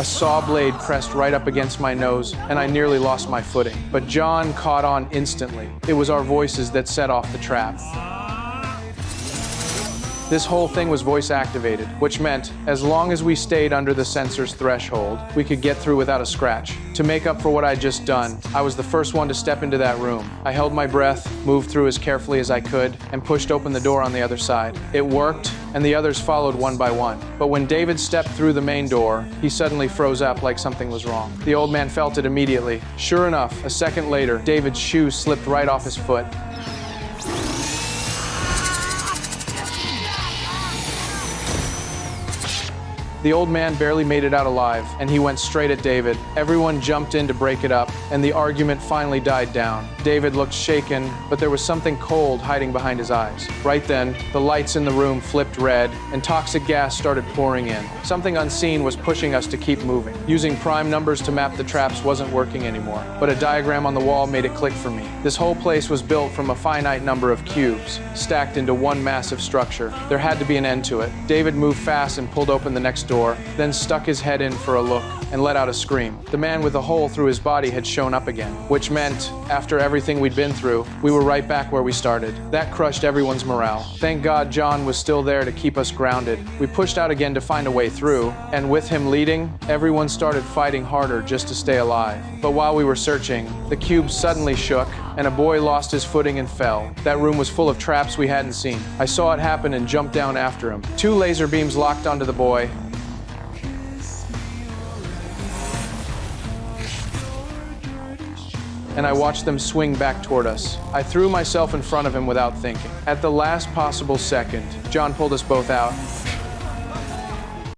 A saw blade pressed right up against my nose, and I nearly lost my footing. But John caught on instantly. It was our voices that set off the trap. This whole thing was voice activated, which meant, as long as we stayed under the sensor's threshold, we could get through without a scratch. To make up for what I'd just done, I was the first one to step into that room. I held my breath, moved through as carefully as I could, and pushed open the door on the other side. It worked, and the others followed one by one. But when David stepped through the main door, he suddenly froze up like something was wrong. The old man felt it immediately. Sure enough, a second later, David's shoe slipped right off his foot. The old man barely made it out alive, and he went straight at David. Everyone jumped in to break it up, and the argument finally died down. David looked shaken, but there was something cold hiding behind his eyes. Right then, the lights in the room flipped red, and toxic gas started pouring in. Something unseen was pushing us to keep moving. Using prime numbers to map the traps wasn't working anymore, but a diagram on the wall made it click for me. This whole place was built from a finite number of cubes, stacked into one massive structure. There had to be an end to it. David moved fast and pulled open the next door, then stuck his head in for a look and let out a scream. The man with the hole through his body had shown up again, which meant, after everything we'd been through, we were right back where we started. That crushed everyone's morale. Thank God John was still there to keep us grounded. We pushed out again to find a way through, and with him leading, everyone started fighting harder just to stay alive. But while we were searching, the cube suddenly shook, and a boy lost his footing and fell. That room was full of traps we hadn't seen. I saw it happen and jumped down after him. 2 laser beams locked onto the boy, and I watched them swing back toward us. I threw myself in front of him without thinking. At the last possible second, John pulled us both out,